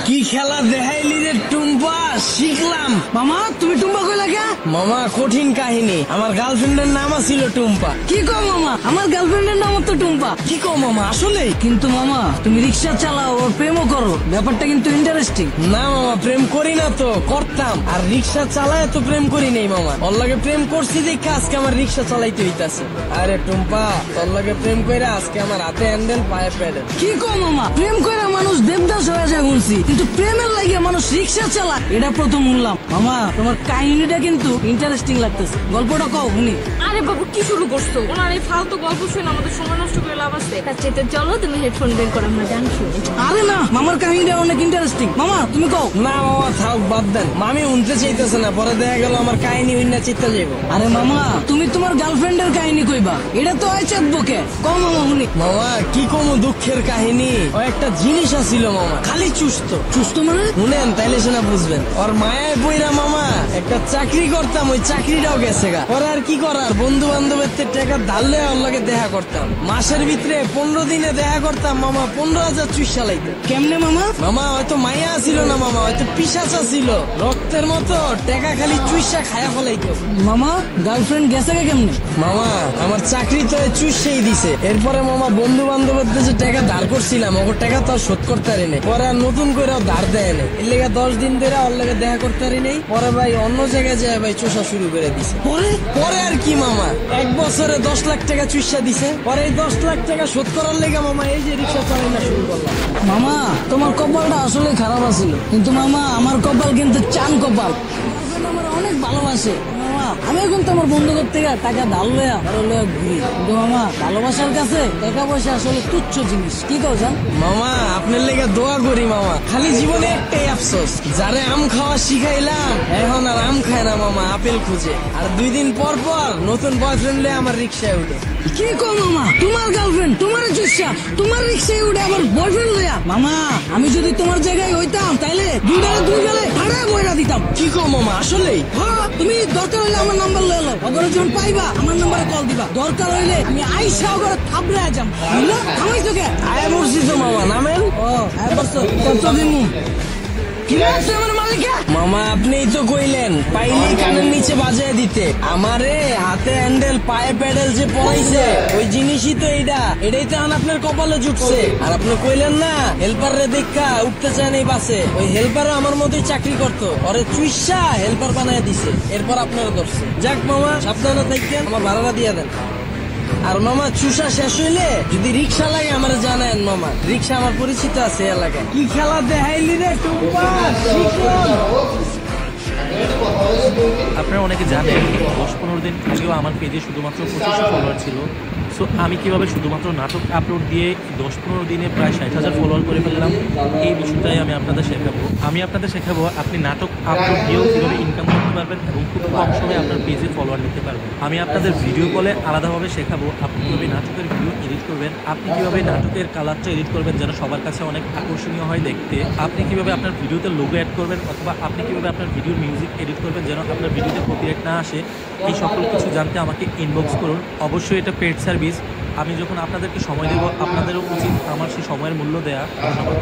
কি খেলা দেখাইলি রে টুম্পা, শিখলাম। মামা তুমি টুম্পা কইলা কে? মামা কঠিন কাহিনী, আমার গার্লফ্রেন্ডের নাম ছিল টুম্পা। কি কও মামা, আমার গার্লফ্রেন্ডের নাম তো টুম্পা। কি কও মামা, আসলে? কিন্তু মামা তুমি রিক্সা চালাও ওর প্রেমও করো, ব্যাপারটা কিন্তু ইন্টারেস্টিং। না মামা, প্রেম করি না তো, করতাম। আর রিক্সা চালায় তো প্রেম করি নাই মামা, ওর লাগে প্রেম করছি দেখে আজকে আমার রিক্সা চালাইতে হইতাছে। আরে টুম্পা, তোর লাগে প্রেম কইরা আজকে আমার হাতে হ্যান্ডেল পায়ে প্যাডেল। কি কও মামা, প্রেম কইরা মানুষ দেবদাস হয়ে যায় বলছি, কিন্তু প্রেমের লাগে মানুষ রিক্সা চালায় এটা প্রথম শুনলাম। মামা তোমার কাহিনীটা কিন্তু ইন্টারেস্টিং লাগতেছে, গল্পটা কও শুনি। আরে বাবু কি শুরু করছো? ওনার এই ফালতু গল্প শুনে আমাদের সময় নষ্ট করে লাভ আছে? তার চাইতে চলো তুমি হেডফোন বের করো, আমরা গান শুনি। আরে না, মামার কাহিনীটা অনেক ইন্টারেস্টিং, মামা তুমি কও। না মামা থাক, বাদ দেন। মামি উনতে চাইতেছে না, পরে দেখা গেল আমার কাহিনী উন্না চিত্তা যাইব। আরে মামা তুমি তোমার গার্লফ্রেন্ডের কাহিনী কইবা, এটা তো হয় চাঁদবকে। কও মামা শুনি। মামা কি কমু দুঃখের কাহিনী, ও একটা জিনিস আছিল মামা, খালি চুস্ত। সুস্থ মানে? শুনেন তাইলে সেনা বুঝবেন। ওর মায়ায় বইরা মামা একটা চাকরি করতাম, ওই চাকরিটাও গেছে গা। ওর আর কি করার, বন্ধু বান্ধবের টাকা ধারলে ওর লগে দেখা করতাম। মাসের ভিতরে 15 দিনে দেখা করতাম মামা, 15,000 চুইসা লাইতো। কেমনে মামা? মামা হয়তো মায়া ছিল না মামা, হয়তো পিশাচা ছিল, রক্তের মতো টাকা খালি চুইসা খায়া ফলাইতো। মামা গার্লফ্রেন্ড গেছে কে কেমনে? মামা আমার চাকরি তো চুষেই দিছে। এরপরে মামা বন্ধু বান্ধবের যে টাকা ধার করছিলাম, ওর টাকা তো আর শোধ করতে পারি নাই। পরে আর নতুন করে ধার দেয় নাই, এর লেগে 10 দিন ধরে ওর লেগে দেখা করতে পারি নাই। পরে ভাই অন্য জায়গায় যায় ভাই চুষা শুরু করে দিছে। পরে আর কি মামা, 1 বছরে 10 লাখ টাকা চুষা দিছে। পরে এই 10 লাখ টাকা শোধ করার লেগে মামা এই যে রিক্সা চালানো শুরু করলাম। মামা তোমার কপালটা আসলে খারাপ আছিল, কিন্তু মামা আমার কপাল কিন্তু চান কপাল। আমার অনেক ভালোবাসে মামা, আমি এখন তো আমার বন্ধুদের থেকে টাকা ধার লয়া ঘুরি, কিন্তু মামা ভালোবাসার কাছে টাকা পয়সা আসলে তুচ্ছ জিনিস। কি কও জান? মামা আপনার লেগে দোয়া করি মামা, খালি জীবনে একটাই আফসোস, যারে আম খাওয়া শিখাইলাম এখন আর আম খায় না মামা, আপেল খুঁজে। আর 2 দিন পর পর নতুন বয়ফ্রেন্ড লে আমার রিক্সায় উঠে। কি কও মামা, তোমার গার্লফ্রেন্ড তোমার চুষা তোমার রিক্সায় উঠে আবার বয়ফ্রেন্ড লয়া? মামা আমি যদি তোমার জায়গায় হইতাম তাইলে দুই বেলে ভাড়া বইরা দিতাম। কি কও মামা, আসলেই? হ্যাঁ, তুমি দরকার হইলে আমার নাম্বার লয়ে লো, অগরে যখন পাইবা আমার নাম্বারে কল দিবা। দরকার হইলে তুমি আইসা অগরে থাবড়ে যাম, বুঝলো? থামাইছো কে? আয় বলছি তো মামা, নামেন। ও আয় বসো, কত দিমু? কি বলছো আমার মালিকা? মামা আপনিই তো কইলেন পাইলেই কানের নিচে বাজায় দিতে। আমারে হাতে হ্যান্ডেল পায়ে প্যাডেল যে পড়াইছে ওই জিনিসই তো এটাই তো আপনার কপালে জুটছে। আর আপনি কইলেন না হেল্পার রে দেখা উঠতে চায় নাই বাসে, ওই হেল্পারও আমার মতোই চাকরি করতো, ওরে চুইসা হেল্পার বানায় দিছে। এরপর আপনারা ধরছে। যাক মামা সাবধানে থাকেন, আমার ভাড়াটা দিয়ে দেন। আর মামা চুষা শেষ হইলে যদি রিক্সা লাগে আমার জানেন মামা, রিক্সা আমার পরিচিত আছে এলাকায়। কি খেলা দেখাইলি রে টুম্পা, শিখলাম। আপনারা অনেকে জানেন 10-15 দিন আগেও আমার পেজে শুধুমাত্র 2500 ফলোয়ার ছিল। সো আমি কিভাবে শুধুমাত্র নাটক আপলোড দিয়ে 10-15 দিনে প্রায় 60,000 ফলোয়ার করে ফেললাম, এই বিষয়টাই আমি আপনাদের শেখাবো। আপনি নাটক আপলোড দিয়েও কীভাবে ইনকাম করতে পারবেন এবং খুব কম সময়ে আপনার পেজে ফলোয়ার নিতে পারবেন। আমি আপনাদের ভিডিও কলে আলাদাভাবে শেখাবো আপনি কীভাবে নাটকের ভিডিও এডিট করবেন, আপনি কীভাবে নাটকের কালারটা এডিট করবেন যেন সবার কাছে অনেক আকর্ষণীয় হয় দেখতে, আপনি কীভাবে আপনার ভিডিওতে লোগো অ্যাড করবেন, অথবা আপনি কীভাবে আপনার ভিডিওর মিউজিক এডিট করবেন যেন আপনার ভিডিওতে কপিরাইট না আসে। এই সকল কিছু জানতে আমাকে ইনবক্স করুন। অবশ্যই এটা পেড সার্ভিস, আমি যখন আপনাদেরকে সময় দেবো আপনাদেরও উচিত আমার সেই সময়ের মূল্য দেওয়া। ধন্যবাদ।